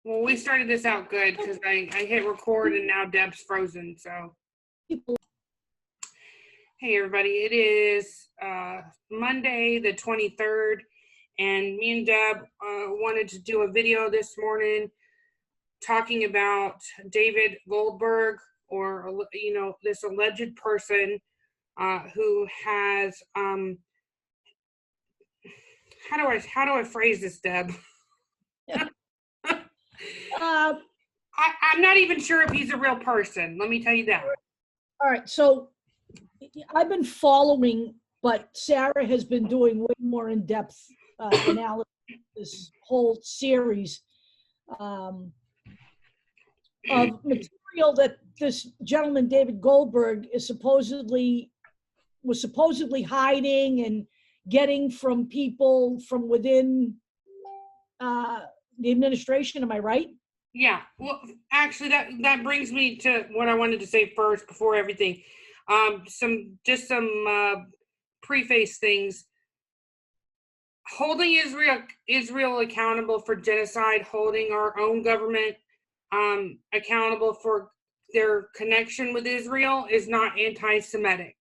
Well, we started this out good because I hit record and now Deb's frozen. So, hey everybody, it is Monday the 23rd, and me and Deb wanted to do a video this morning talking about David Goldberg, or this alleged person who has how do I phrase this, Deb? I'm not even sure if he's a real person. Let me tell you that. All right, so I've been following, but Sarah has been doing way more in-depth analysis of this whole series of material that this gentleman, David Goldberg, was supposedly hiding and getting from people from within the administration. Am I right? Yeah, well, actually, that brings me to what I wanted to say first before everything. Some preface things. Holding Israel accountable for genocide, holding our own government accountable for their connection with Israel is not anti-Semitic.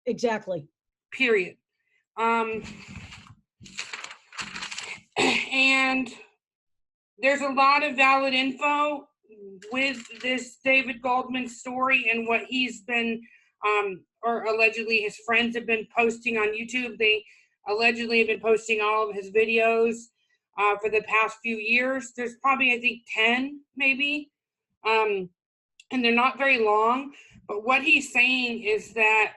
Exactly. Period. And there's a lot of valid info with this David Goldman story and what he's been, or allegedly his friends have been posting on YouTube. They allegedly have been posting all of his videos for the past few years. There's probably, I think, 10 maybe, and they're not very long. But what he's saying is that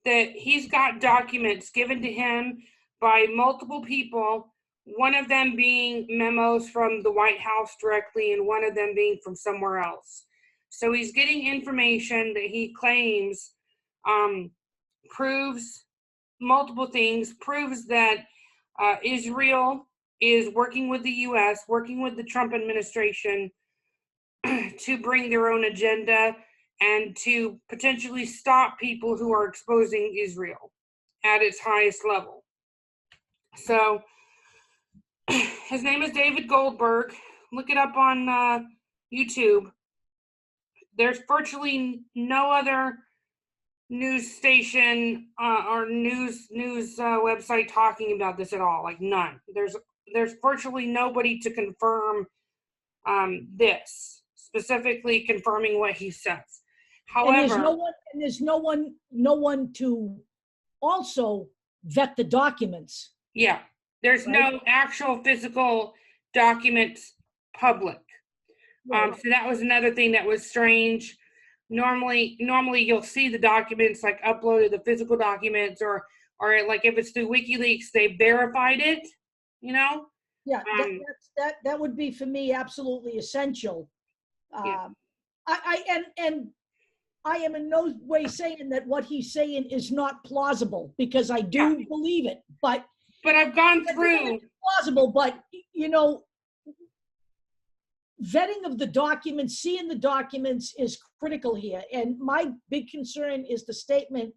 that he's got documents given to him by multiple people, one of them being memos from the White House directly and one of them being from somewhere else. So he's getting information that he claims proves multiple things, proves that Israel is working with the U.S., working with the Trump administration to bring their own agenda and to potentially stop people who are exposing Israel at its highest level. So his name is David Goldberg. Look it up on YouTube. There's virtually no other news station or news website talking about this at all. Like none. There's virtually nobody to confirm this, specifically confirming what he says. However, and there's no one to also vet the documents. Yeah, there's right? No actual physical documents public. Right. So that was another thing that was strange. Normally you'll see the documents like uploaded, the physical documents, or like if it's through WikiLeaks, they verified it. Yeah, that would be for me absolutely essential. Yeah. I am in no way saying that what he's saying is not plausible, because I do believe it. But I've gone through plausible, but vetting of the documents, seeing the documents is critical here. And my big concern is the statement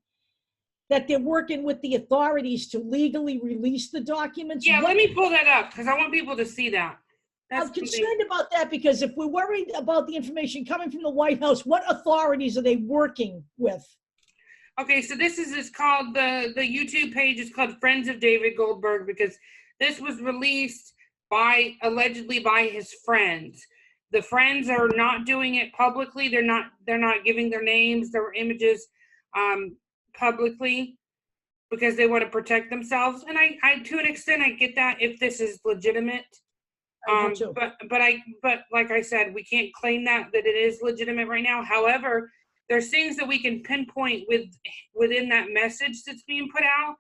that they're working with the authorities to legally release the documents. Yeah, let me pull that up because I want people to see that. I'm concerned about that, because if we're worried about the information coming from the White House, what authorities are they working with? Okay, so this is called, the YouTube page is called Friends of David Goldberg, because this was released allegedly by his friends. The friends are not doing it publicly. They're not giving their names, their images publicly, because they want to protect themselves. And I to an extent I get that if this is legitimate. But like I said, we can't claim that it is legitimate right now. However, there's things that we can pinpoint within that message that's being put out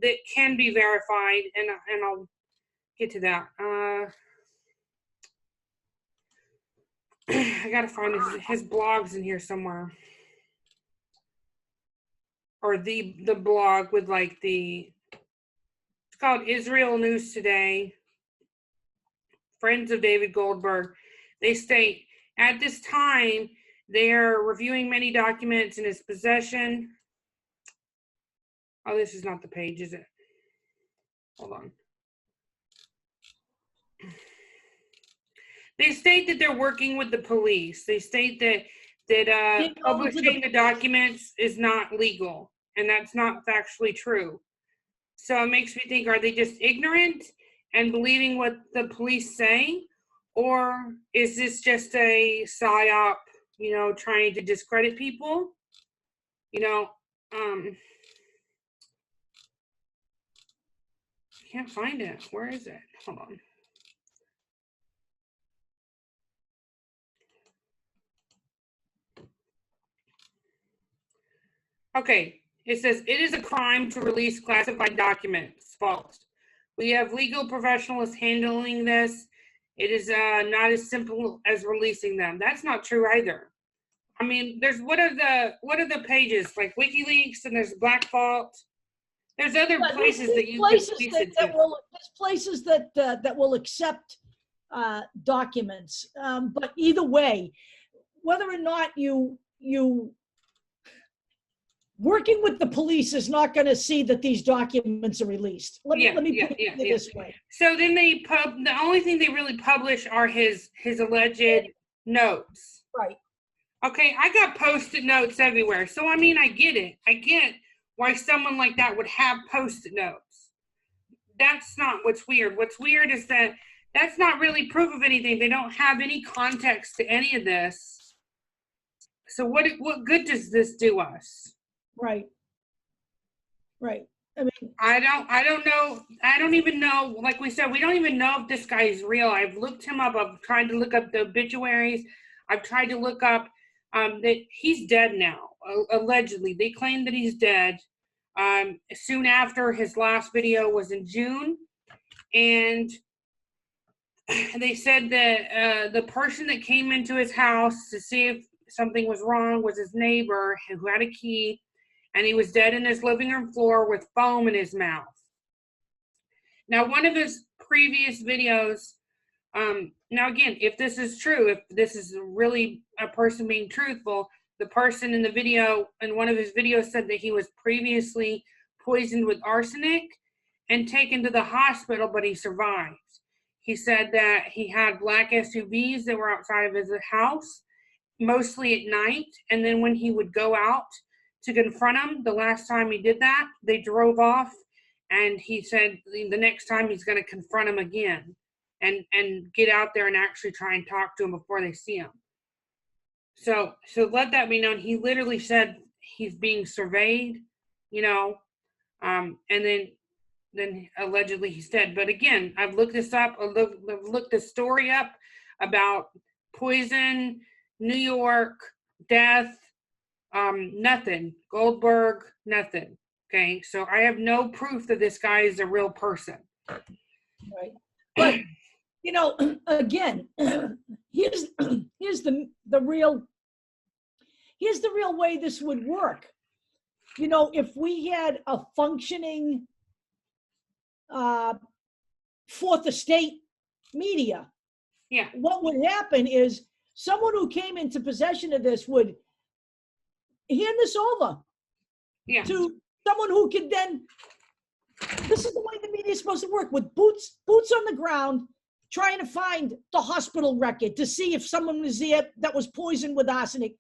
that can be verified, and I'll get to that. I gotta find his blogs in here somewhere, or the blog with like it's called Israel News Today. Friends of David Goldberg. They state, at this time, they are reviewing many documents in his possession. Oh, this is not the page, is it? Hold on. They state that they're working with the police. They state that publishing the documents is not legal, and that's not factually true. So it makes me think, are they just ignorant and believing what the police say? Or is this just a psyop, trying to discredit people? Can't find it. Where is it? Hold on. Okay, it says, it is a crime to release classified documents. False. We have legal professionals handling this. It is not as simple as releasing them. That's not true either. I mean, there's what are the pages like WikiLeaks, and there's Black Vault. There's other places that you can release it to. There's places that will accept documents, but either way, whether or not you working with the police is not going to see that these documents are released. Let me put it this way. So then the only thing they really publish are his alleged notes. Right. Okay, I got Post-it notes everywhere. So I mean, I get it. I get why someone like that would have Post-it notes. That's not what's weird. What's weird is that that's not really proof of anything. They don't have any context to any of this. So what good does this do us? Right. Right. I mean, I don't know. I don't even know. Like we said, we don't even know if this guy is real. I've looked him up. I've tried to look up the obituaries. I've tried to look up that he's dead now. Allegedly, they claim that he's dead. Soon after his last video was in June, and they said that the person that came into his house to see if something was wrong was his neighbor who had a key. And he was dead in his living room floor with foam in his mouth. Now, one of his previous videos, now again, if this is true, if this is really a person being truthful, the person in the video, in one of his videos, said that he was previously poisoned with arsenic and taken to the hospital, but he survived. He said that he had black SUVs that were outside of his house, mostly at night, and then when he would go out to confront him, the last time he did that, they drove off, and he said the next time he's going to confront him again and get out there and actually try and talk to him before they see him. So let that be known. He literally said he's being surveyed, and then allegedly he's dead. But again, I've looked this up. I've looked the story up about poison, New York, death, nothing. Goldberg, nothing. Okay, so I have no proof that this guy is a real person. Right. But again, here's the real way this would work. If we had a functioning fourth estate media, what would happen is someone who came into possession of this would hand this over to someone who could then, this is the way the media is supposed to work, with boots on the ground, trying to find the hospital record to see if someone was there that was poisoned with arsenic.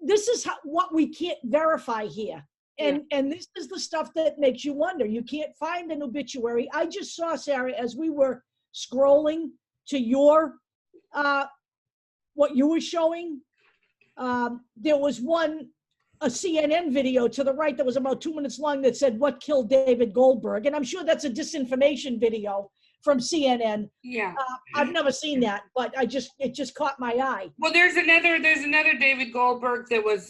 This is what we can't verify here. And this is the stuff that makes you wonder. You can't find an obituary. I just saw, Sarah, as we were scrolling to your, what you were showing, there was a CNN video to the right that was about 2 minutes long that said, "What killed David Goldberg?" And I'm sure that's a disinformation video from CNN. Yeah. I've never seen that, but it just caught my eye. Well, there's another David Goldberg that was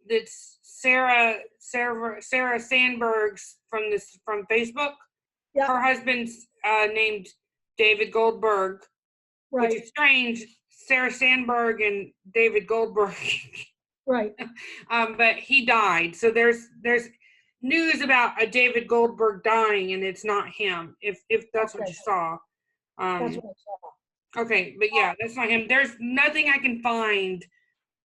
that's Sarah Sandberg's from Facebook. Yeah. Her husband's named David Goldberg. Right. Which is strange. Sarah Sandberg and David Goldberg. Right. But he died. So there's news about a David Goldberg dying, and it's not him. If that's what you saw. That's what I saw. Okay, but yeah, that's not him. There's nothing I can find,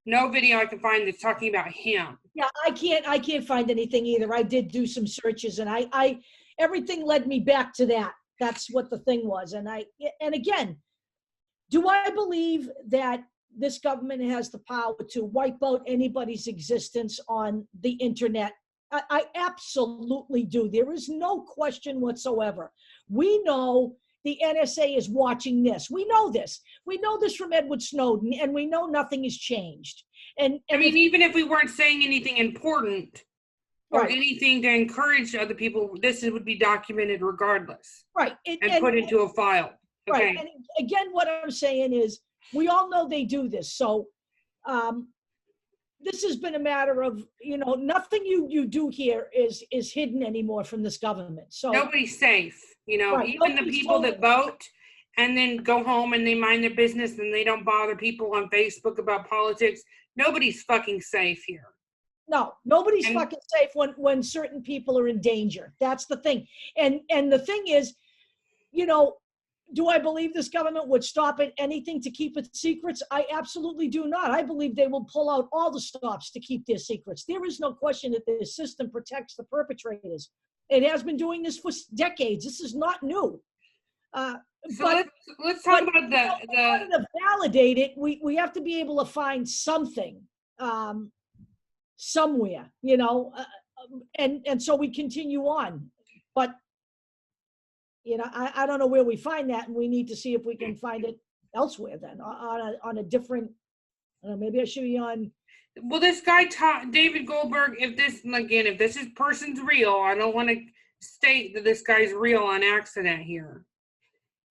no video I can find that's talking about him. Yeah, I can't find anything either. I did do some searches, and I everything led me back to that. That's what the thing was. And again, do I believe that this government has the power to wipe out anybody's existence on the internet? I absolutely do. There is no question whatsoever. We know the NSA is watching this. We know this. We know this from Edward Snowden, and we know nothing has changed. And I mean, even if we weren't saying anything important or right. anything to encourage other people, this would be documented regardless. Right. And put into a file. Okay. Right. And again, what I'm saying is we all know they do this. So this has been a matter of, nothing you do here is hidden anymore from this government. So nobody's safe, right, even the people that vote and then go home and they mind their business and they don't bother people on Facebook about politics. Nobody's fucking safe here. No, nobody's fucking safe when certain people are in danger. That's the thing. And the thing is, do I believe this government would stop at anything to keep its secrets? I absolutely do not. I believe they will pull out all the stops to keep their secrets. There is no question that this system protects the perpetrators. It has been doing this for decades. This is not new. Let's talk about in order to validate it, we have to be able to find something somewhere, and so we continue on. But I don't know where we find that, and we need to see if we can find it elsewhere then on a different, maybe I should be on. Well, this guy, David Goldberg, if this person's real, I don't want to state that this guy's real on accident here.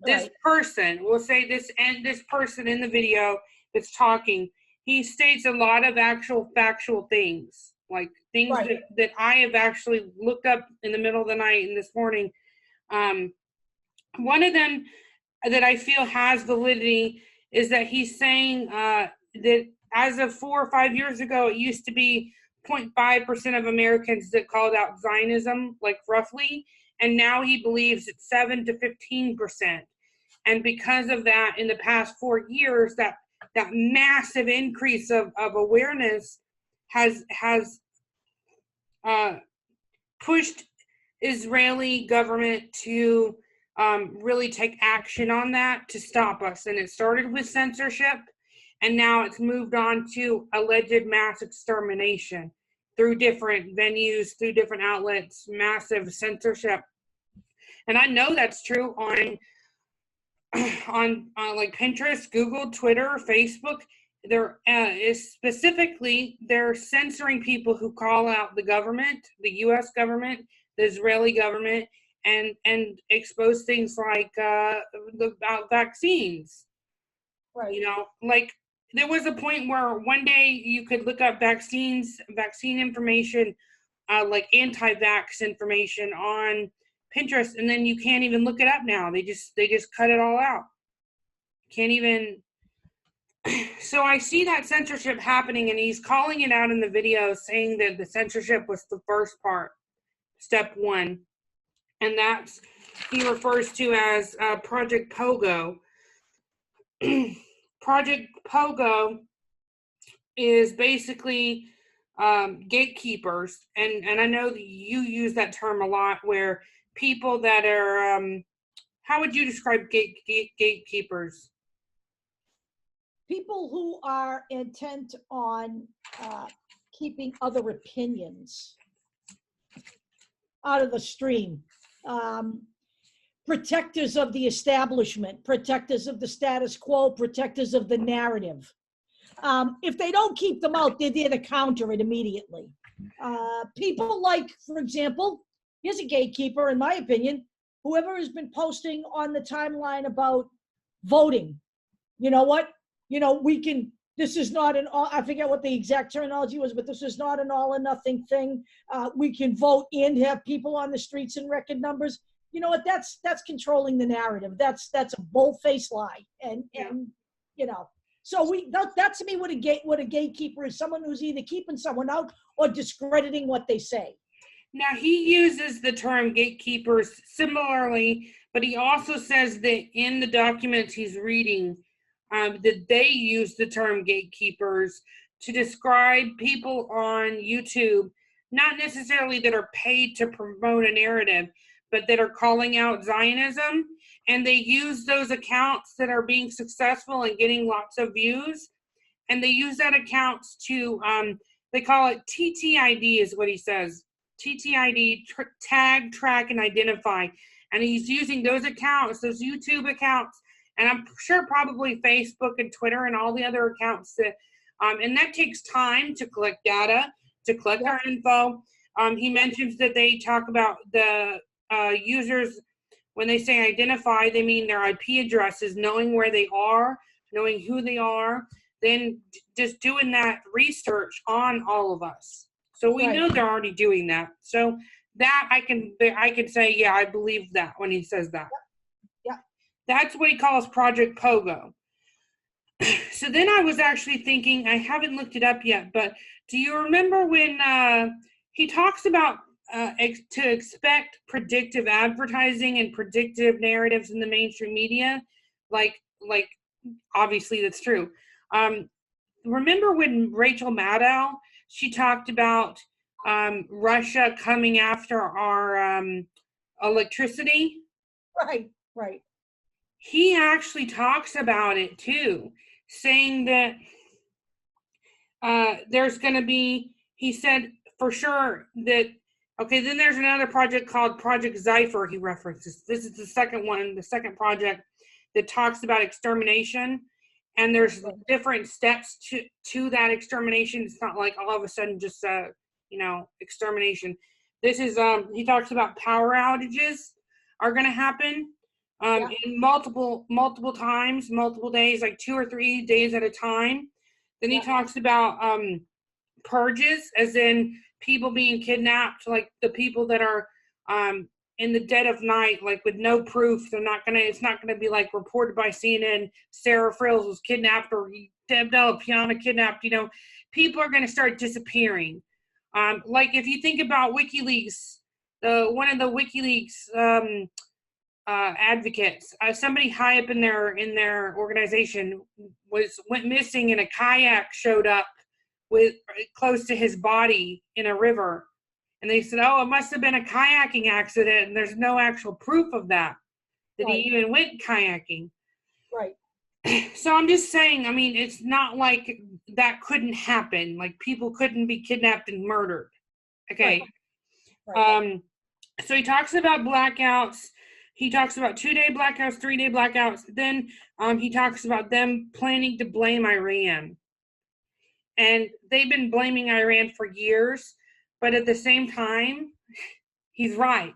This Right. person, we'll say this person in the video that's talking, he states a lot of actual factual things, like things Right. that I have actually looked up in the middle of the night and this morning. One of them that I feel has validity is that he's saying that as of 4 or 5 years ago, it used to be 0.5% of Americans that called out Zionism, like roughly, and now he believes it's 7 to 15%. And because of that, in the past 4 years, that massive increase of awareness has pushed Israeli government to really take action on that to stop us. And it started with censorship, and now it's moved on to alleged mass extermination through different venues, through different outlets, massive censorship. And I know that's true on like Pinterest, Google, Twitter, Facebook. They're censoring people who call out the government, the U.S. government, the Israeli government, and expose things like about vaccines. Right. Like there was a point where one day you could look up vaccine information, like anti-vax information on Pinterest, and then you can't even look it up now. They just cut it all out. Can't even. So I see that censorship happening, and he's calling it out in the video, saying that the censorship was the first part, step one, and that's he refers to as Project Pogo. Project Pogo is basically gatekeepers, and I know that you use that term a lot, where people that are how would you describe gatekeepers? People who are intent on keeping other opinions out of the stream, protectors of the establishment, protectors of the status quo, protectors of the narrative. If they don't keep them out, they're there to counter it immediately. People like, for example, here's a gatekeeper, in my opinion, whoever has been posting on the timeline about voting. You know what? This is not an all, I forget what the exact terminology was, but this is not an all or nothing thing. We can vote and have people on the streets in record numbers. You know what? That's controlling the narrative. That's a bold-faced lie. And so that to me what a gatekeeper is, someone who's either keeping someone out or discrediting what they say. Now he uses the term gatekeepers similarly, but he also says that in the documents he's reading, that they use the term gatekeepers to describe people on YouTube, not necessarily that are paid to promote a narrative, but that are calling out Zionism. And they use those accounts that are being successful and getting lots of views. And they use that accounts to, they call it TTID is what he says. TTID, tag, track, and identify. And he's using those accounts, those YouTube accounts, and I'm sure probably Facebook and Twitter and all the other accounts that, and that takes time to collect data, to collect our info. He mentions that they talk about the users, when they say identify, they mean their IP addresses, knowing where they are, knowing who they are, then just doing that research on all of us. So we know they're already doing that. So that I can say, yeah, I believe that when he says that. Yeah. That's what he calls Project Pogo. So then I was actually thinking, I haven't looked it up yet, but do you remember when he talks about to expect predictive advertising and predictive narratives in the mainstream media? Like obviously that's true. Remember when Rachel Maddow, she talked about Russia coming after our electricity? Right. He actually talks about it too, saying that there's going to be, he said for sure that, okay, then there's another project called Project Zephyr he references. This is the second one, the second project that talks about extermination. And there's different steps to that extermination. It's not like all of a sudden just, extermination. This is, he talks about power outages are going to happen in multiple times, multiple days, like 2 or 3 days at a time. Then he talks about purges, as in people being kidnapped, like the people that are in the dead of night, like with no proof. It's not gonna be like reported by CNN, Sarah Frills was kidnapped or Deb Della Piana kidnapped. People are gonna start disappearing. Like if you think about WikiLeaks, one of the WikiLeaks advocates, somebody high up in their organization went missing, and a kayak showed up with close to his body in a river. And they said, oh, it must have been a kayaking accident, and there's no actual proof of that he even went kayaking. Right. So I'm just saying, I mean, it's not like that couldn't happen. Like people couldn't be kidnapped and murdered. Okay. Right. So he talks about blackouts. He talks about 2-day blackouts, 3-day blackouts. Then he talks about them planning to blame Iran. And they've been blaming Iran for years. But at the same time, he's right.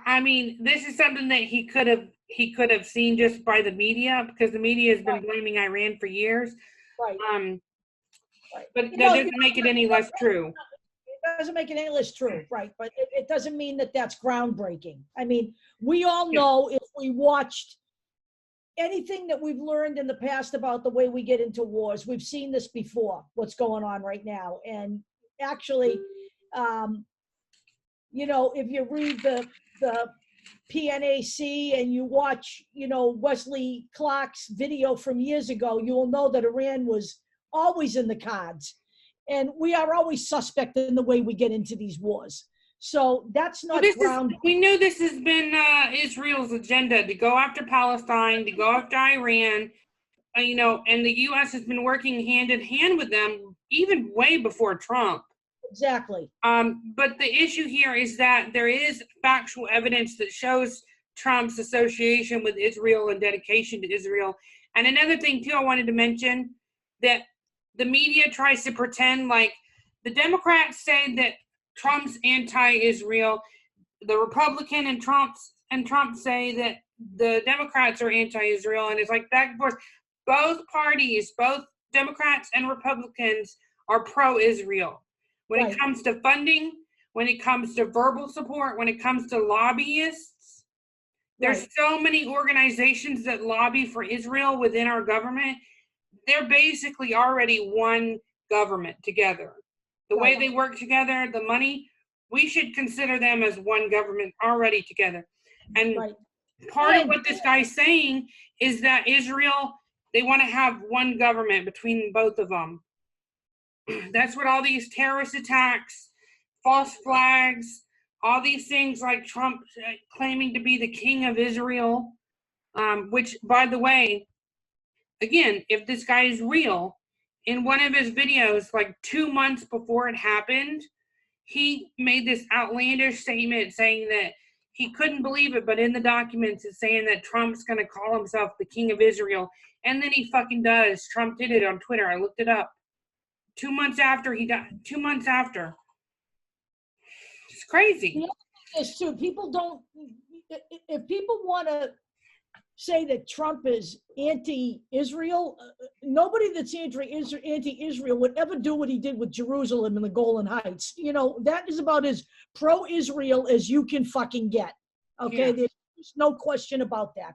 I mean, this is something that he could have seen just by the media, because the media has been blaming Iran for years. Right. But that doesn't make it any less true. It doesn't make it any less true, right? But it doesn't mean that that's groundbreaking. I mean, we all know, if we watched anything that we've learned in the past about the way we get into wars, we've seen this before, what's going on right now. And actually, if you read the PNAC and you watch, Wesley Clark's video from years ago, you will know that Iran was always in the cards. And we are always suspect in the way we get into these wars. So that's not ground. We knew this has been Israel's agenda, to go after Palestine, to go after Iran, and the U.S. has been working hand in hand with them even way before Trump. Exactly. But the issue here is that there is factual evidence that shows Trump's association with Israel and dedication to Israel. And another thing, too, I wanted to mention, that the media tries to pretend like the Democrats say that Trump's anti-Israel, the Republican and Trump say that the Democrats are anti-Israel, and it's like back and forth. Both parties, both Democrats and Republicans, are pro-Israel. When it comes to funding, when it comes to verbal support, when it comes to lobbyists, there's so many organizations that lobby for Israel within our government. They're basically already one government together. The way they work together, the money, we should consider them as one government already together. And part of what this guy's saying is that Israel, they want to have one government between both of them. That's what all these terrorist attacks, false flags, all these things like Trump claiming to be the king of Israel, which, by the way, again, if this guy is real, in one of his videos, like 2 months before it happened, he made this outlandish statement saying that he couldn't believe it, but in the documents it's saying that Trump's going to call himself the king of Israel. And then he fucking does. Trump did it on Twitter. I looked it up. 2 months after he died. 2 months after. It's crazy. The other thing is, too, people don't, if people want to say that Trump is anti-Israel, nobody that's anti-Israel would ever do what he did with Jerusalem and the Golan Heights. You know, that is about as pro-Israel as you can fucking get. Okay, Yeah. There's no question about that.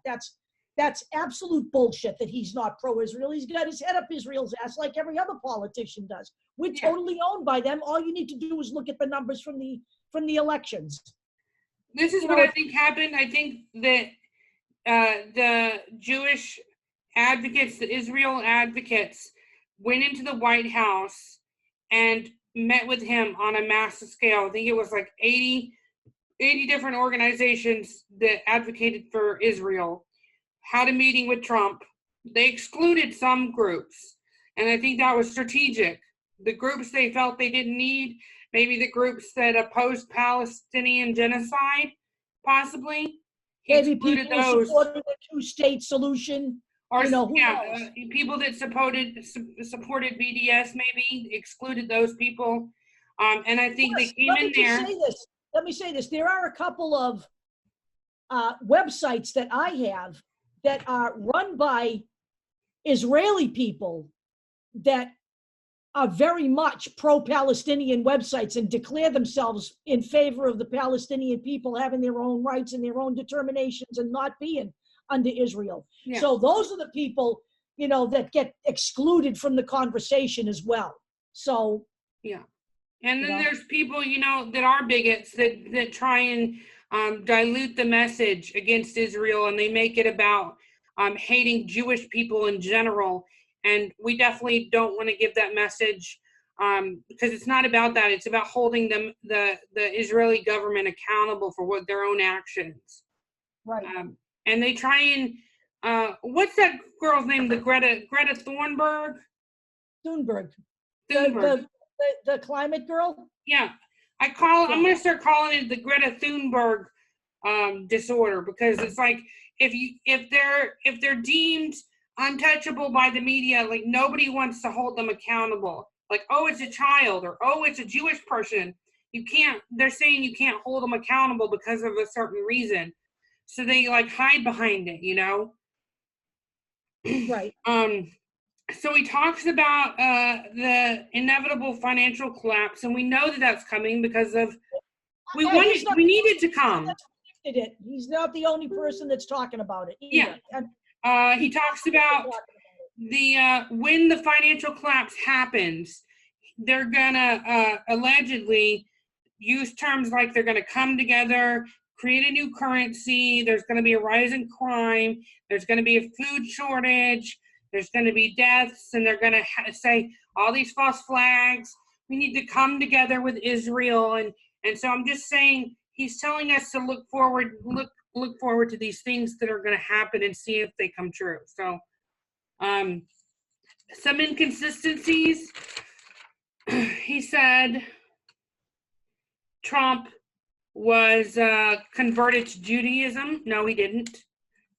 That's absolute bullshit that he's not pro-Israel. He's got his head up Israel's ass like every other politician does. We're totally owned by them. All you need to do is look at the numbers from the elections. This is what I think happened. I think that the Jewish advocates, the Israel advocates, went into the White House and met with him on a massive scale. I think it was like 80 different organizations that advocated for Israel, had a meeting with Trump. They excluded some groups, and I think that was strategic. The groups they felt they didn't need, maybe the groups that opposed Palestinian genocide, possibly. Maybe people who supported a two-state solution. Or, you know, people that supported BDS maybe excluded those people. And I think they came in there. Let me say this. There are a couple of websites that I have that are run by Israeli people that are very much pro-Palestinian websites and declare themselves in favor of the Palestinian people having their own rights and their own determinations and not being under Israel. Yeah. So those are the people, you know, that get excluded from the conversation as well. So yeah. And then there's people, you know, that are bigots that try and dilute the message against Israel, and they make it about hating Jewish people in general. And we definitely don't want to give that message because it's not about that. It's about holding the Israeli government accountable for what their own actions. Right. And they try and what's that girl's name? The Greta Thunberg. Thunberg. The climate girl. Yeah, I'm gonna start calling it the Greta Thunberg disorder, because it's like if they're deemed untouchable by the media, like nobody wants to hold them accountable. Like, oh, it's a child, or oh, it's a Jewish person. They're saying you can't hold them accountable because of a certain reason. So they like hide behind it, you know? Right. So he talks about the inevitable financial collapse, and we know that that's coming because of we needed to come. He's not the only person that's talking about it either. Yeah. He talks about when the financial collapse happens, they're gonna allegedly use terms like they're gonna come together, create a new currency. There's gonna be a rise in crime. There's gonna be a food shortage. There's going to be deaths, and they're going to say all these false flags. We need to come together with Israel, and so I'm just saying he's telling us to look forward to these things that are going to happen and see if they come true. So, some inconsistencies. He said Trump was converted to Judaism. No, he didn't.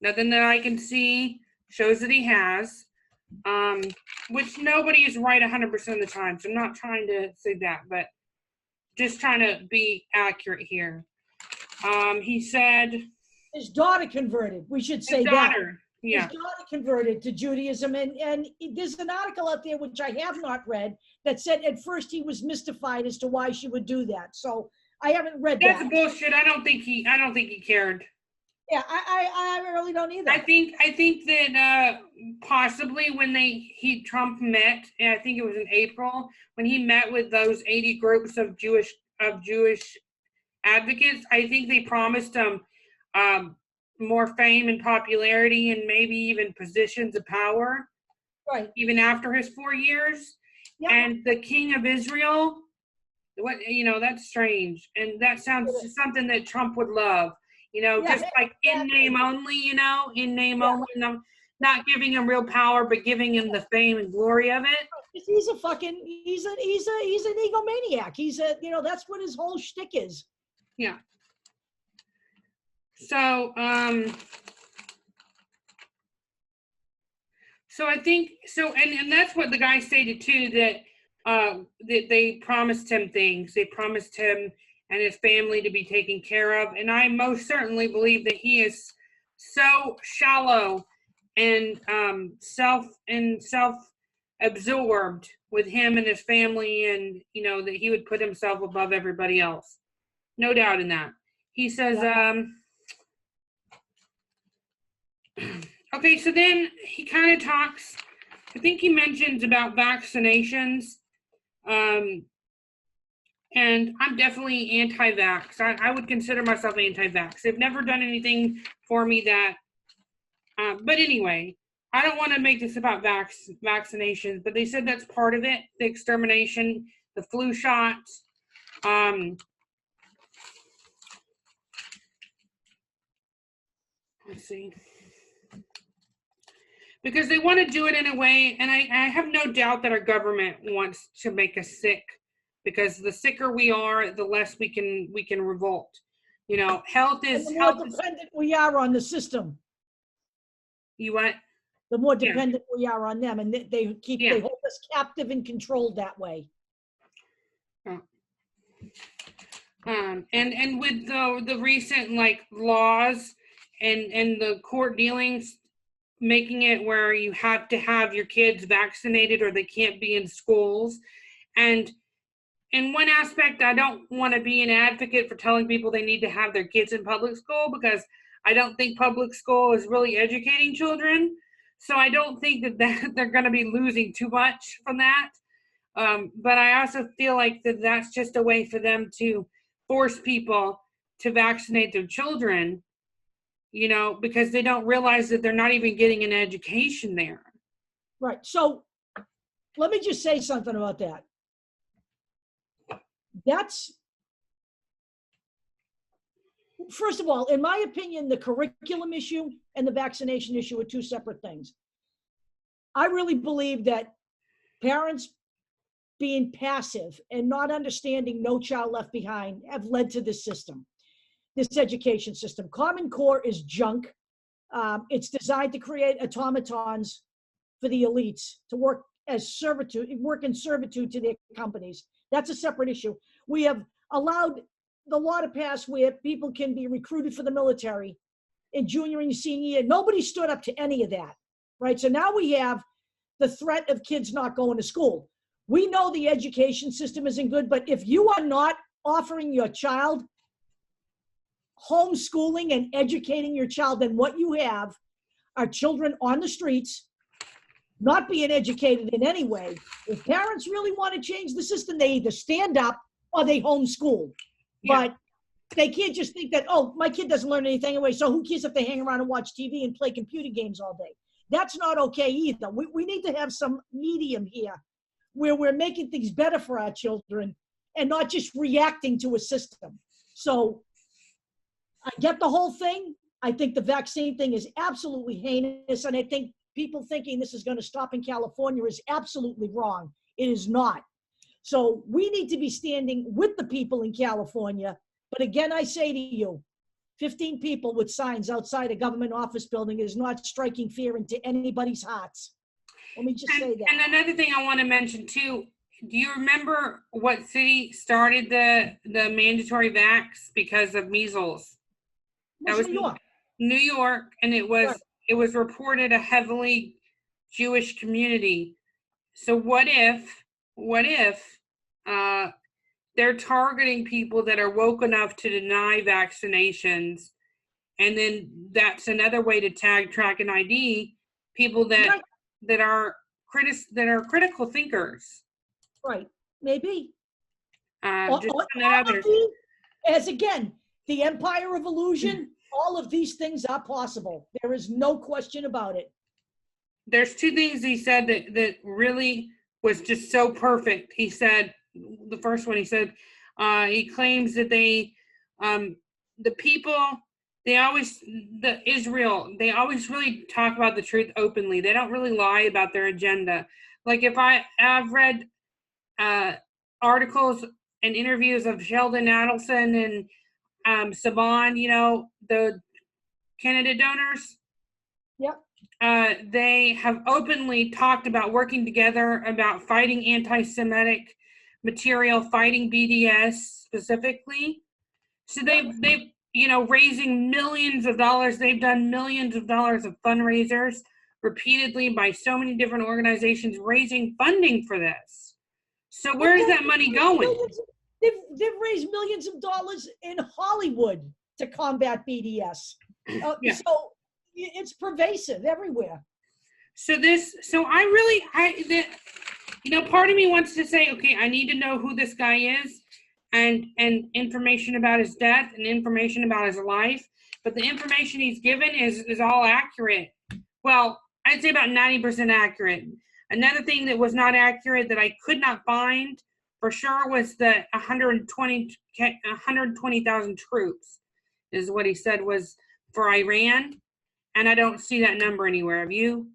Nothing that I can see shows that he has, which nobody is right 100% of the time. So I'm not trying to say that, but just trying to be accurate here. He said his daughter converted. We should say that. Yeah. His daughter converted to Judaism, and there's an article out there which I have not read that said at first he was mystified as to why she would do that. So I haven't read that. That's bullshit. I don't think he cared. Yeah, I really don't either. I think that possibly when Trump met, and I think it was in April, when he met with those 80 groups of Jewish advocates, I think they promised him more fame and popularity and maybe even positions of power. Right. Even after his 4 years. Yep. And the king of Israel What, that's strange. And that sounds just something that Trump would love. Just like in name only, in name only, not giving him real power, but giving him the fame and glory of it. He's an egomaniac. That's what his whole shtick is. Yeah. So, so I think, and that's what the guy stated too, that they promised him things. They promised him and his family to be taken care of. And I most certainly believe that he is so shallow and self-absorbed with him and his family, and that he would put himself above everybody else. No doubt in that. He says, okay, so then he kind of talks, I think he mentions about vaccinations. And I'm definitely anti-vax. I would consider myself anti-vax. They've never done anything for me that, but anyway, I don't want to make this about vaccinations, but they said that's part of it, the extermination, the flu shots. Let's see. Because they want to do it in a way, and I have no doubt that our government wants to make us sick, because the sicker we are, the less we can revolt. Health is... And the more dependent we are on the system. You what? The more dependent we are on them, and they hold us captive and controlled that way. And with the recent laws and the court dealings, making it where you have to have your kids vaccinated or they can't be in schools. And in one aspect, I don't want to be an advocate for telling people they need to have their kids in public school, because I don't think public school is really educating children. So I don't think that they're going to be losing too much from that. But I also feel like that's just a way for them to force people to vaccinate their children, because they don't realize that they're not even getting an education there. Right. So let me just say something about that. First of all, in my opinion, the curriculum issue and the vaccination issue are two separate things. I really believe that parents being passive and not understanding No Child Left Behind have led to this system, this education system. Common Core is junk. It's designed to create automatons for the elites to work in servitude to their companies. That's a separate issue. We have allowed the law to pass where people can be recruited for the military in junior and senior year. Nobody stood up to any of that, right? So now we have the threat of kids not going to school. We know the education system isn't good, but if you are not offering your child homeschooling and educating your child, then what you have are children on the streets, not being educated in any way. If parents really want to change the system, they either stand up or they homeschool. Yeah. But they can't just think that, oh, my kid doesn't learn anything anyway, so who cares if they hang around and watch TV and play computer games all day? That's not okay either. We need to have some medium here where we're making things better for our children and not just reacting to a system. So I get the whole thing. I think the vaccine thing is absolutely heinous, and I think people thinking this is going to stop in California is absolutely wrong. It is not. So we need to be standing with the people in California. But again, I say to you, 15 people with signs outside a government office building is not striking fear into anybody's hearts. Let me just say that. And another thing I want to mention too, do you remember what city started the mandatory vax because of measles? That was New York. New York, and it was reported a heavily Jewish community. So what if they're targeting people that are woke enough to deny vaccinations, and then that's another way to tag, track, and ID people that are critical thinkers. Right, maybe. Others. As again, the empire of illusion, all of these things are possible. There is no question about it. There's two things he said that really was just so perfect. He said, the first one, he said, he claims that the people, Israel, they always really talk about the truth openly. They don't really lie about their agenda. Like if I've read articles and interviews of Sheldon Adelson and Saban, you know, the candidate donors. Yep. They have openly talked about working together, about fighting anti-Semitic material, fighting BDS specifically. So they've you know, raising millions of dollars. They've done millions of dollars of fundraisers repeatedly by so many different organizations raising funding for this. So where's that money going? They've raised millions of dollars in Hollywood to combat BDS. Yeah. So it's pervasive everywhere. So you know, part of me wants to say, okay, I need to know who this guy is and information about his death and information about his life. But the information he's given is all accurate. Well, I'd say about 90% accurate. Another thing that was not accurate that I could not find for sure was the 120,000 troops is what he said was for Iran. And I don't see that number anywhere. Have you?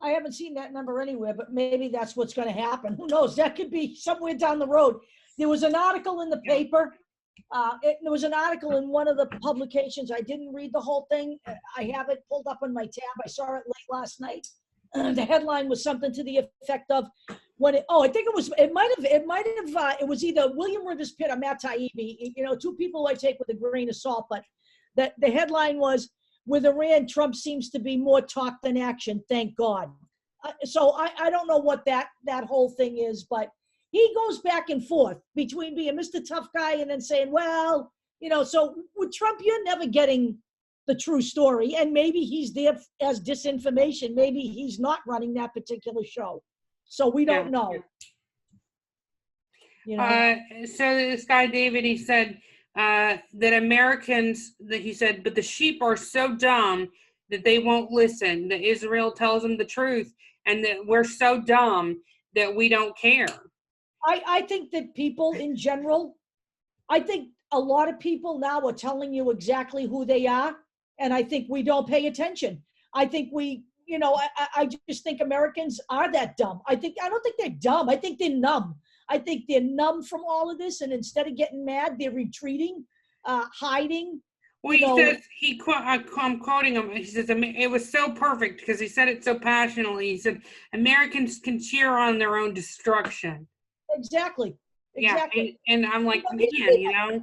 I haven't seen that number anywhere, but maybe that's what's going to happen. Who knows? That could be somewhere down the road. There was an article in the paper. There was an article in one of the publications. I didn't read the whole thing. I have it pulled up on my tab. I saw it late last night. The headline was something to the effect of it was either William Rivers Pitt or Matt Taibbi, you know, two people I take with a grain of salt, but the headline was, with Iran, Trump seems to be more talk than action, thank God. So I don't know what that whole thing is, but he goes back and forth between being Mr. Tough Guy and then saying, well, you know, so with Trump, you're never getting the true story. And maybe he's there as disinformation. Maybe he's not running that particular show. So we don't know. You know? So this guy, David, he said that Americans, he said, but the sheep are so dumb that they won't listen, that Israel tells them the truth, and that we're so dumb that we don't care. I think that people in general, I think a lot of people now are telling you exactly who they are, and I think we don't pay attention. I think I just think Americans are that dumb. I don't think they're dumb. I think they're numb. I think they're numb from all of this, and instead of getting mad, they're retreating, hiding. Well, he says, I'm quoting him, he says, it was so perfect because he said it so passionately. He said, Americans can cheer on their own destruction. Exactly. Yeah, and I'm like, you know,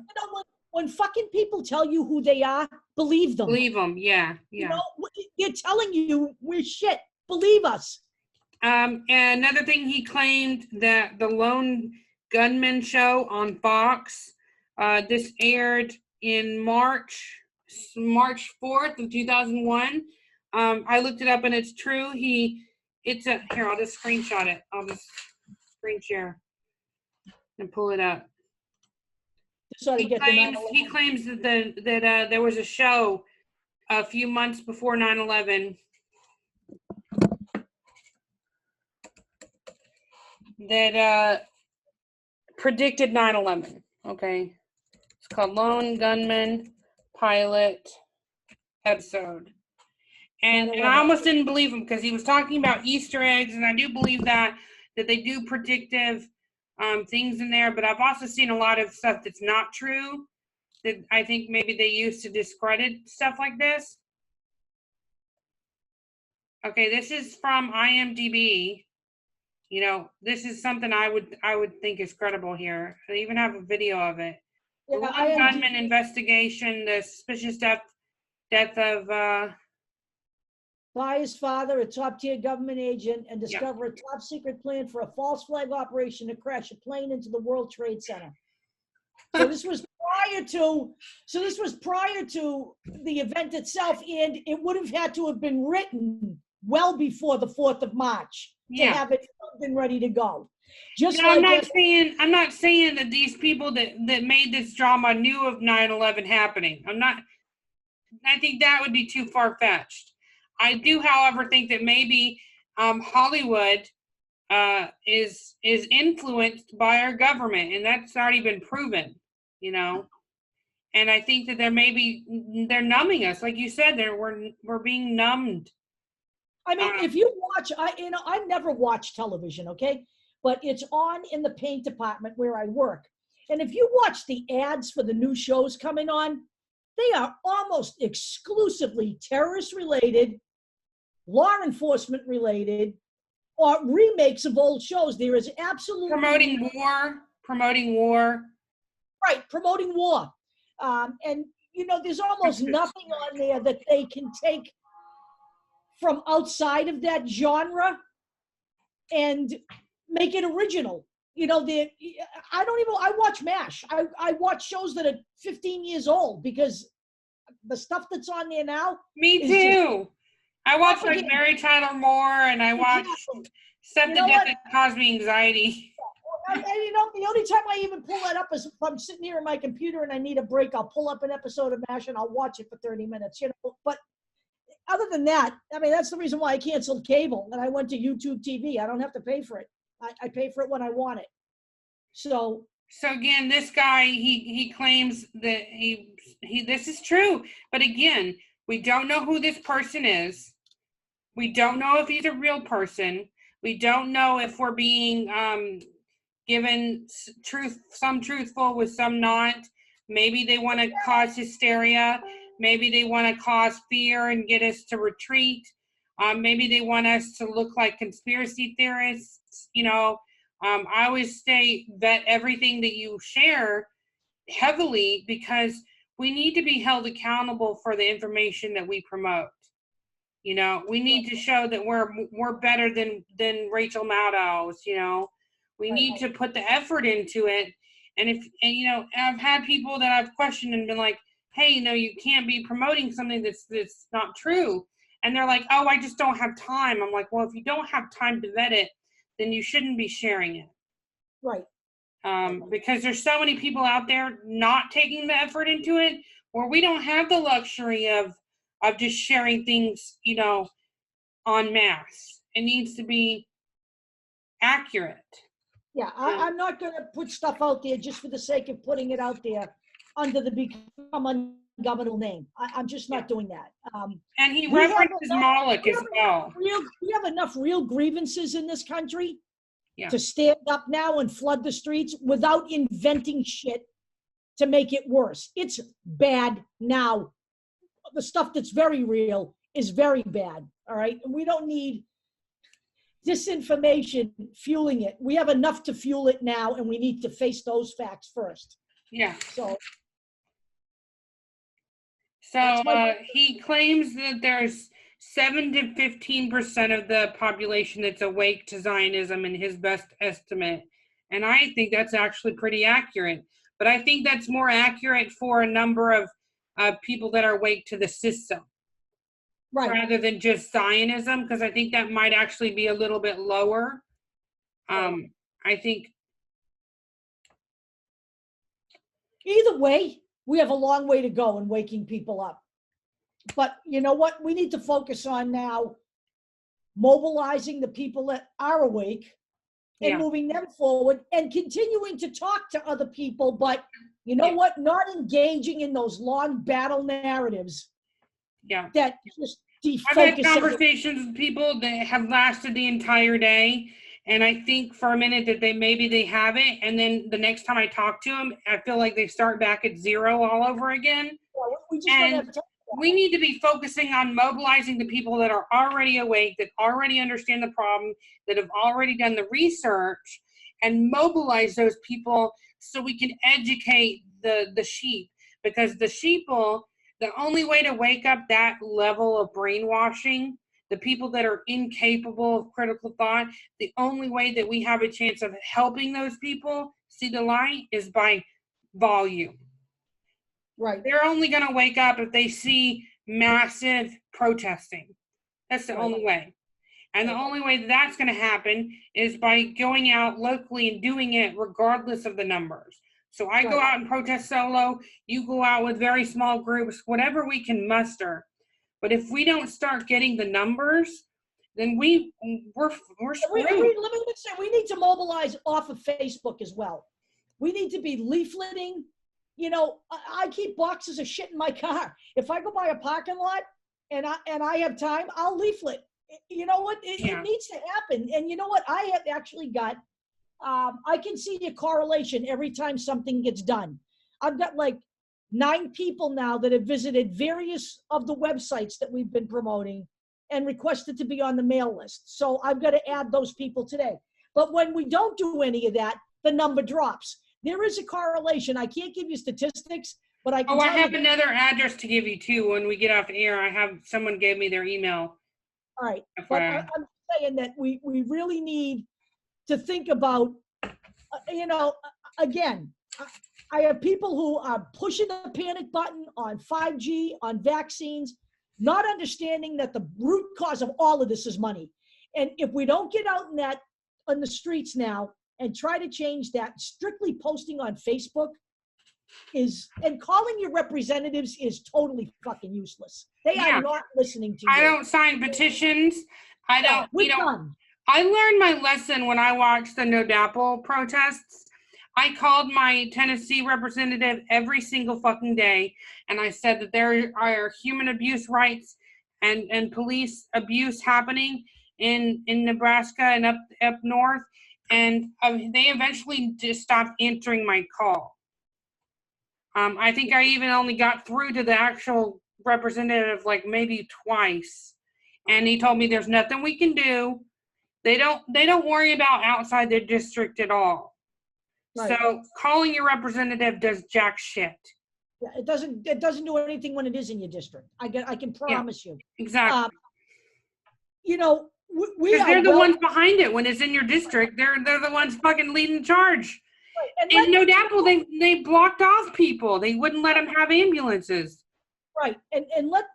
when fucking people tell you who they are, believe them. Believe them, yeah. You know, they're telling you we're shit. Believe us. And another thing, he claimed that the Lone Gunman show on Fox, this aired in March 4th of 2001. I looked it up and it's true. Here, I'll just screenshot it. I'll just screen share and pull it up. He claims that there was a show a few months before 9/11 that predicted 9/11. Okay, it's called Lone Gunman Pilot Episode, and I almost didn't believe him because he was talking about Easter eggs, and I do believe that they do predictive things in there, but I've also seen a lot of stuff that's not true that I think maybe they use to discredit stuff like this. Okay, this is from IMDb. You know, this is something I would think is credible here. I even have a video of it. The Lone Gunman investigation, the suspicious death of by his father, a top-tier government agent, and discover a top-secret plan for a false flag operation to crash a plane into the World Trade Center. So this was prior to the event itself, and it would have had to have been written well before the 4th of March to have it been ready to go. I'm not saying that these people that made this drama knew of 9/11 happening. I think that would be too far-fetched. I do, however, think that maybe Hollywood is influenced by our government, and that's already been proven, you know. And I think that they're numbing us, like you said. We're being numbed. I mean, if you watch, I never watch television, okay, but it's on in the paint department where I work, and if you watch the ads for the new shows coming on, they are almost exclusively terrorist related, law enforcement related, or remakes of old shows. There is absolutely promoting war. Right, promoting war. And, there's almost nothing on there that they can take from outside of that genre and make it original. I watch MASH. I watch shows that are 15 years old because the stuff that's on there now. Me too. I watch like Mary Tyler Moore, and I watch stuff that cause me anxiety. And the only time I even pull that up is if I'm sitting here on my computer and I need a break. I'll pull up an episode of MASH and I'll watch it for 30 minutes. But other than that, I mean, that's the reason why I canceled cable and I went to YouTube TV. I don't have to pay for it. I pay for it when I want it. So again, this guy, he claims that he this is true, but again, we don't know who this person is. We don't know if he's a real person. We don't know if we're being given some truthful with some not. Maybe they want to cause hysteria. Maybe they want to cause fear and get us to retreat. Maybe they want us to look like conspiracy theorists. I always say vet everything that you share heavily, because we need to be held accountable for the information that we promote. We need to show that we're better than Rachel Maddow's. We need to put the effort into it. And I've had people that I've questioned and been like, hey, you can't be promoting something that's not true. And they're like, oh, I just don't have time. I'm like, well, if you don't have time to vet it, then you shouldn't be sharing it. Right. Because there's so many people out there not taking the effort into it, where we don't have the luxury of just sharing things, en masse. It needs to be accurate. Yeah, I'm not going to put stuff out there just for the sake of putting it out there under the Become Ungovernable name. I'm just not doing that. And he references Moloch as well. We have enough real grievances in this country to stand up now and flood the streets without inventing shit to make it worse. It's bad now. The stuff that's very real is very bad, all right? And we don't need disinformation fueling it. We have enough to fuel it now, and we need to face those facts first. Yeah. So he claims that there's 7 to 15% of the population that's awake to Zionism in his best estimate. And I think that's actually pretty accurate. But I think that's more accurate for a number of people that are awake to the system. Right. Rather than just Zionism, because I think that might actually be a little bit lower. I think either way, we have a long way to go in waking people up. But you know what? We need to focus on now mobilizing the people that are awake and moving them forward and continuing to talk to other people. But you know what? Not engaging in those long battle narratives. That just defocus. I've had conversations with people that have lasted the entire day, and I think for a minute that maybe they have it, and then the next time I talk to them, I feel like they start back at zero all over again. We just don't have time. We need to be focusing on mobilizing the people that are already awake, that already understand the problem, that have already done the research, and mobilize those people so we can educate the sheep. Because the sheeple, the only way to wake up that level of brainwashing, the people that are incapable of critical thought, the only way that we have a chance of helping those people see the light is by volume. Right. They're only going to wake up if they see massive protesting. That's the only way. And the only way that's going to happen is by going out locally and doing it regardless of the numbers. So I go out and protest solo, you go out with very small groups, whatever we can muster. But if we don't start getting the numbers, then we're screwed. Let me say, we need to mobilize off of Facebook as well. We need to be leafleting. You know, I keep boxes of shit in my car. If I go by a parking lot and I have time, I'll leaflet. You know what? It needs to happen. And you know what? I have actually got, I can see a correlation every time something gets done. I've got like 9 people now that have visited various of the websites that we've been promoting and requested to be on the mail list. So I've got to add those people today. But when we don't do any of that, the number drops. There is a correlation. I can't give you statistics, but I can I have another address to give you too when we get off air. I have someone gave me their email. All right. But I'm saying that we really need to think about, you know, again, I have people who are pushing the panic button on 5G, on vaccines, not understanding that the root cause of all of this is money. And if we don't get out on the streets now and try to change that, strictly posting on Facebook and calling your representatives is totally fucking useless. They are not listening to you. I don't sign petitions. I don't, I learned my lesson when I watched the No DAPL protests. I called my Tennessee representative every single fucking day, and I said that there are human abuse rights and police abuse happening in Nebraska and up north, and they eventually just stopped answering my call. I think I even only got through to the actual representative like maybe twice, and he told me there's nothing we can do. They don't worry about outside their district at all. Right. So calling your representative does jack shit. Yeah, it doesn't do anything when it is in your district. I can promise you. Exactly. You know, they're the ones behind it when it's in your district. They're the ones fucking leading charge. Right. And No DAPL, they blocked off people. They wouldn't let them have ambulances. Right. And let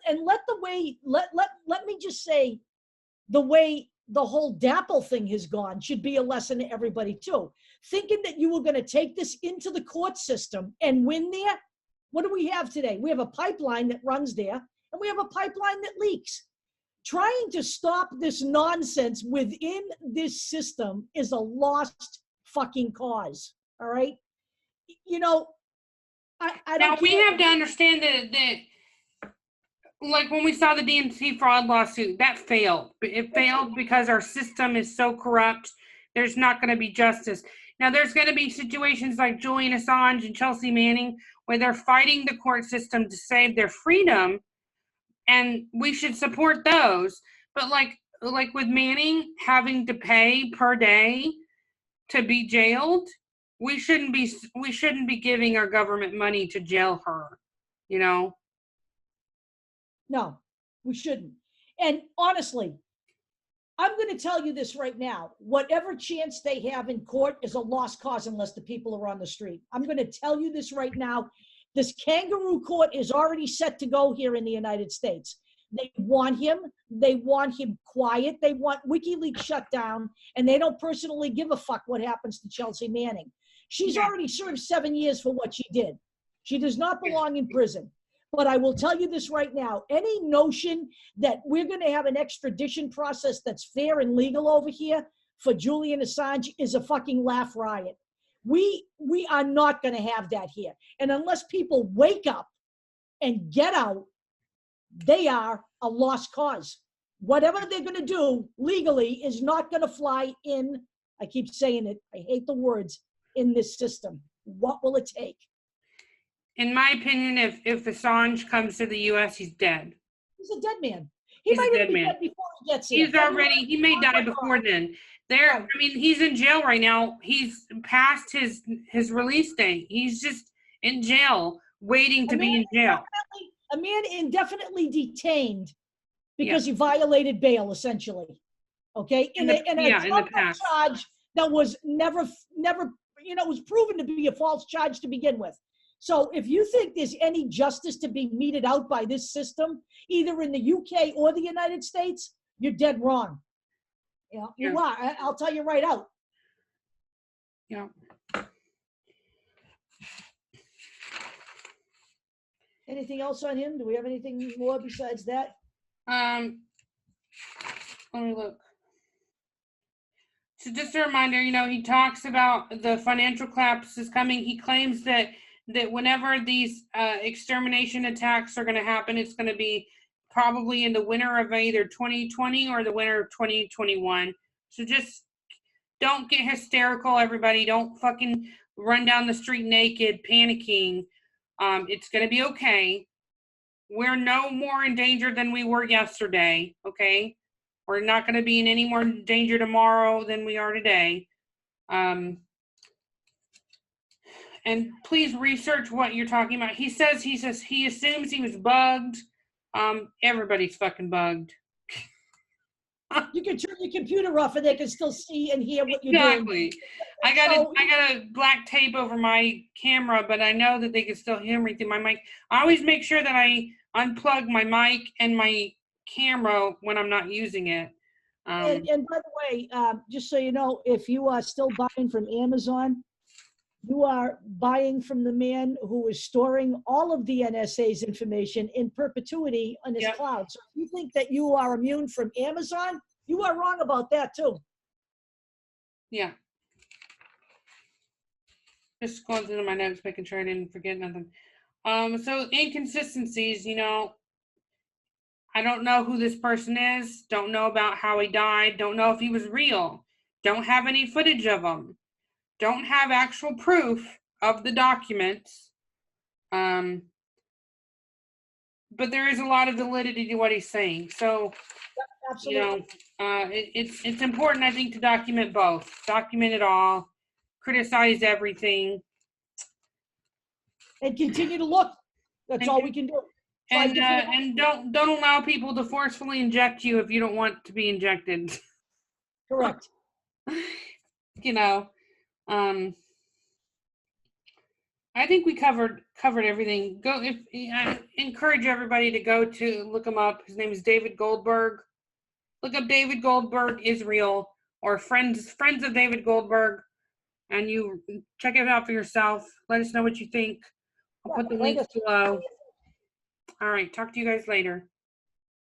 me just say, the way the whole DAPL thing has gone should be a lesson to everybody too. Thinking that you were going to take this into the court system and win there. What do we have today? We have a pipeline that runs there, and we have a pipeline that leaks. Trying to stop this nonsense within this system is a lost fucking cause. All right. You know, I don't. Now we have to understand that like when we saw the DNC fraud lawsuit, that failed. It failed because our system is so corrupt. There's not going to be justice. Now there's going to be situations like Julian Assange and Chelsea Manning where they're fighting the court system to save their freedom, and we should support those. But like with Manning having to pay per day to be jailed, we shouldn't be giving our government money to jail her, you know? No, we shouldn't. And honestly, I'm going to tell you this right now. Whatever chance they have in court is a lost cause unless the people are on the street. I'm going to tell you this right now. This kangaroo court is already set to go here in the United States. They want him. They want him quiet. They want WikiLeaks shut down, and they don't personally give a fuck what happens to Chelsea Manning. She's already served 7 years for what she did. She does not belong in prison. But I will tell you this right now, any notion that we're going to have an extradition process that's fair and legal over here for Julian Assange is a fucking laugh riot. We are not going to have that here. And unless people wake up and get out, they are a lost cause. Whatever they're going to do legally is not going to fly in, I keep saying it, I hate the words, in this system. What will it take? In my opinion, if Assange comes to the U.S., he's dead. He's a dead man. He might even be dead before he gets here. He may die before then. I mean, he's in jail right now. He's past his release date. He's just in jail, waiting to be in jail. A man indefinitely detained because he violated bail, essentially. Okay? In a charge that was never, was proven to be a false charge to begin with. So if you think there's any justice to be meted out by this system, either in the UK or the United States, you're dead wrong. You are. I'll tell you right out. Yeah. Anything else on him? Do we have anything more besides that? Let me look. So just a reminder, you know, he talks about the financial collapse is coming. He claims that whenever these extermination attacks are going to happen, it's going to be probably in the winter of either 2020 or the winter of 2021. So just don't get hysterical, everybody. Don't fucking run down the street naked, panicking. It's going to be okay. We're no more in danger than we were yesterday, okay? We're not going to be in any more danger tomorrow than we are today. And please research what you're talking about. He says he assumes he was bugged. Everybody's fucking bugged. You can turn your computer off and they can still see and hear what you're doing. Exactly. I got a black tape over my camera, but I know that they can still hear me through my mic. I always make sure that I unplug my mic and my camera when I'm not using it. And by the way, just so you know, if you are still buying from Amazon, you are buying from the man who is storing all of the NSA's information in perpetuity on his cloud. So if you think that you are immune from Amazon, you are wrong about that too. Yeah. Just going through my notes, making sure I didn't forget nothing. So inconsistencies, you know, I don't know who this person is, don't know about how he died, don't know if he was real, don't have any footage of him, don't have actual proof of the documents. But there is a lot of validity to what he's saying. So, absolutely, you know, it's important, I think, to document both. Document it all, criticize everything. And continue to look. That's all we can do. And don't allow people to forcefully inject you if you don't want to be injected. Correct. You know, I think we covered everything. I encourage everybody to go to look him up. His name is David Goldberg. Look up David Goldberg Israel or friends of David Goldberg, and you check it out for yourself. Let us know what you think. I'll put the links below. All right, talk to you guys later.